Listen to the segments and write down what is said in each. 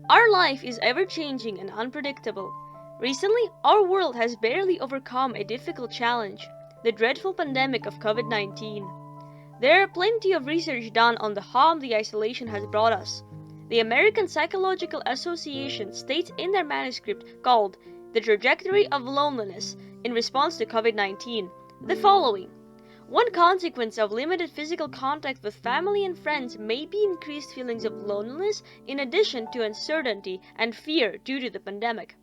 Our life is ever-changing and unpredictable. Recently, our world has barely overcome a difficult challenge, the dreadful pandemic of COVID-19. There are plenty of research done on the harm the isolation has brought us. The American Psychological Association states in their manuscript called The Trajectory of Loneliness in response to COVID-19 the following. One consequence of limited physical contact with family and friends may be increased feelings of loneliness in addition to uncertainty and fear due to the pandemic.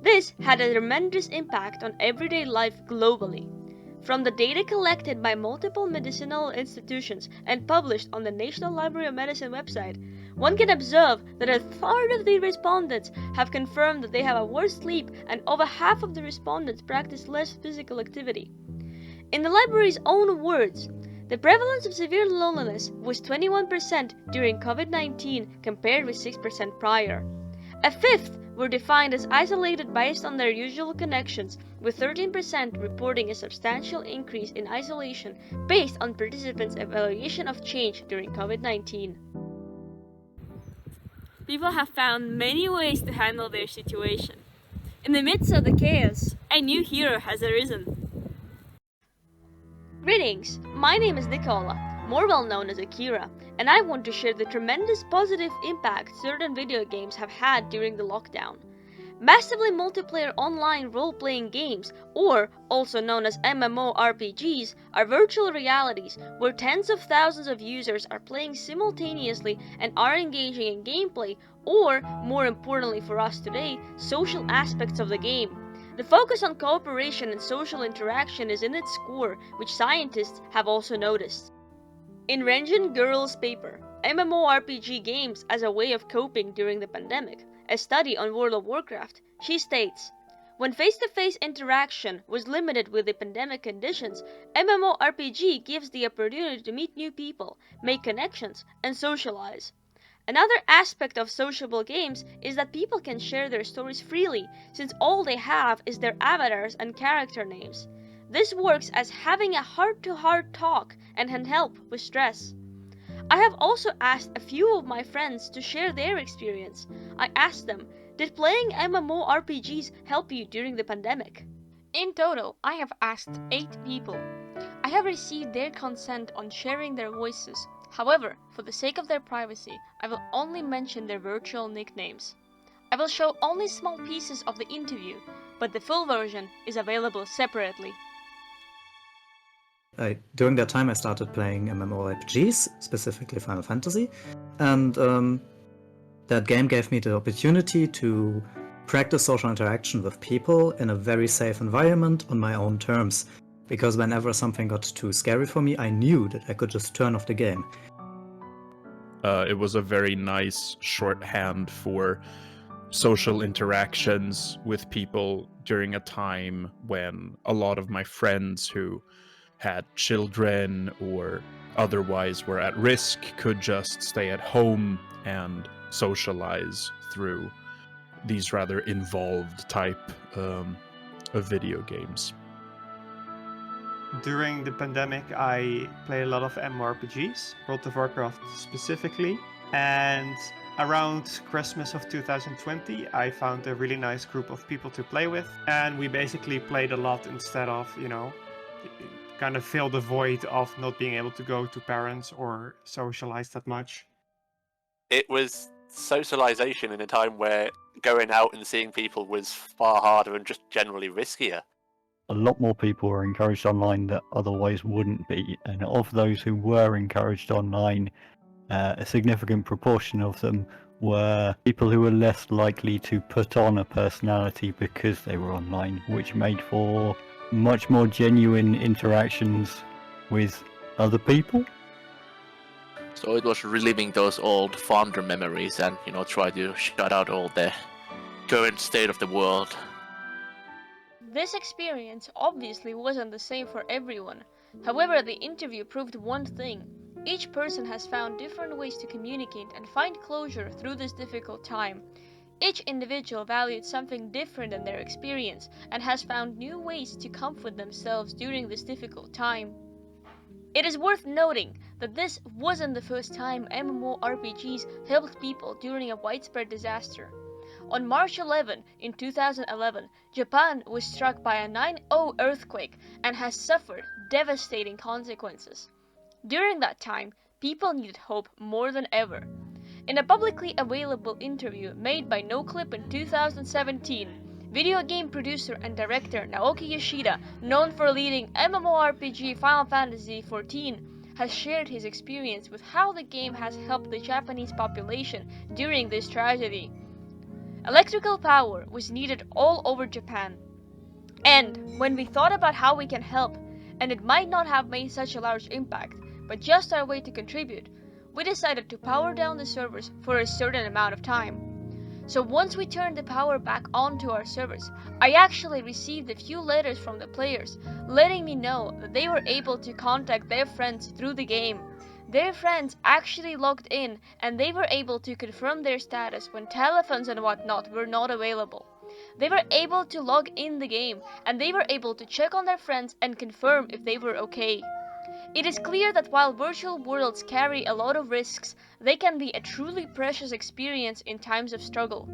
This had a tremendous impact on everyday life globally. From the data collected by multiple medicinal institutions and published on the National Library of Medicine website, one can observe that a third of the respondents have confirmed that they have a worse sleep and over half of the respondents practice less physical activity. In the library's own words, the prevalence of severe loneliness was 21% during COVID-19 compared with 6% prior. A fifth were defined as isolated based on their usual connections, with 13% reporting a substantial increase in isolation based on participants' evaluation of change during COVID-19. People have found many ways to handle their situation. In the midst of the chaos, a new hero has arisen. Greetings, my name is Nicola, more well known as Akira, and I want to share the tremendous positive impact certain video games have had during the lockdown. Massively multiplayer online role-playing games, or also known as MMORPGs, are virtual realities where tens of thousands of users are playing simultaneously and are engaging in gameplay, or, more importantly for us today, social aspects of the game. The focus on cooperation and social interaction is in its core, which scientists have also noticed. In Renjin Girl's paper, MMORPG Games as a Way of Coping During the Pandemic, a study on World of Warcraft, she states, when face-to-face interaction was limited with the pandemic conditions, MMORPG gives the opportunity to meet new people, make connections, and socialize. Another aspect of sociable games is that people can share their stories freely, since all they have is their avatars and character names. This works as having a heart-to-heart talk and can help with stress. I have also asked a few of my friends to share their experience. I asked them, did playing MMORPGs help you during the pandemic? In total, I have asked 8 people. I have received their consent on sharing their voices. However, for the sake of their privacy, I will only mention their virtual nicknames. I will show only small pieces of the interview, but the full version is available separately. During that time I started playing MMORPGs, specifically Final Fantasy, and that game gave me the opportunity to practice social interaction with people in a very safe environment on my own terms, because whenever something got too scary for me, I knew that I could just turn off the game. It was a very nice shorthand for social interactions with people during a time when a lot of my friends who had children or otherwise were at risk could just stay at home and socialize through these rather involved type of video games. During the pandemic, I played a lot of MMORPGs, World of Warcraft specifically, and around Christmas of 2020, I found a really nice group of people to play with, and we basically played a lot instead of, kind of fill the void of not being able to go to parents or socialize that much. It was socialization in a time where going out and seeing people was far harder and just generally riskier. A lot more people were encouraged online that otherwise wouldn't be, and of those who were encouraged online, a significant proportion of them were people who were less likely to put on a personality because they were online, which made for much more genuine interactions with other people. So it was reliving those old fonder memories and, try to shut out all the current state of the world. This experience obviously wasn't the same for everyone. However, the interview proved one thing. Each person has found different ways to communicate and find closure through this difficult time. Each individual valued something different in their experience and has found new ways to comfort themselves during this difficult time. It is worth noting that this wasn't the first time MMORPGs helped people during a widespread disaster. On March 11 in 2011, Japan was struck by a 9.0 earthquake and has suffered devastating consequences. During that time, people needed hope more than ever. In a publicly available interview made by NoClip in 2017, video game producer and director Naoki Yoshida, known for leading MMORPG Final Fantasy XIV, has shared his experience with how the game has helped the Japanese population during this tragedy. Electrical power was needed all over Japan. And when we thought about how we can help, and it might not have made such a large impact, but just our way to contribute, we decided to power down the servers for a certain amount of time. So once we turned the power back onto our servers, I actually received a few letters from the players letting me know that they were able to contact their friends through the game. Their friends actually logged in and they were able to confirm their status when telephones and whatnot were not available. They were able to log in the game and they were able to check on their friends and confirm if they were okay. It is clear that while virtual worlds carry a lot of risks, they can be a truly precious experience in times of struggle.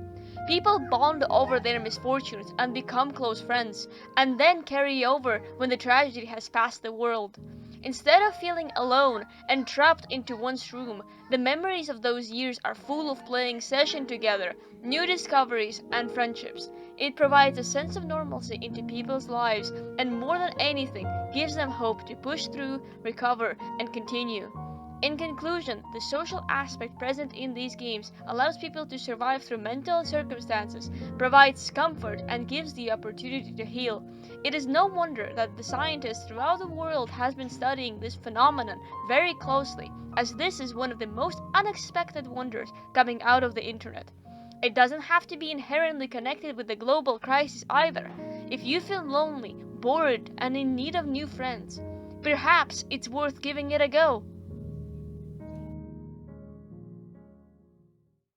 People bond over their misfortunes and become close friends, and then carry over when the tragedy has passed the world. Instead of feeling alone and trapped into one's room, the memories of those years are full of playing session together, new discoveries, and friendships. It provides a sense of normalcy into people's lives, and more than anything, gives them hope to push through, recover, and continue. In conclusion, the social aspect present in these games allows people to survive through mental circumstances, provides comfort, and gives the opportunity to heal. It is no wonder that the scientists throughout the world has been studying this phenomenon very closely, as this is one of the most unexpected wonders coming out of the internet. It doesn't have to be inherently connected with the global crisis either. If you feel lonely, bored, and in need of new friends, perhaps it's worth giving it a go.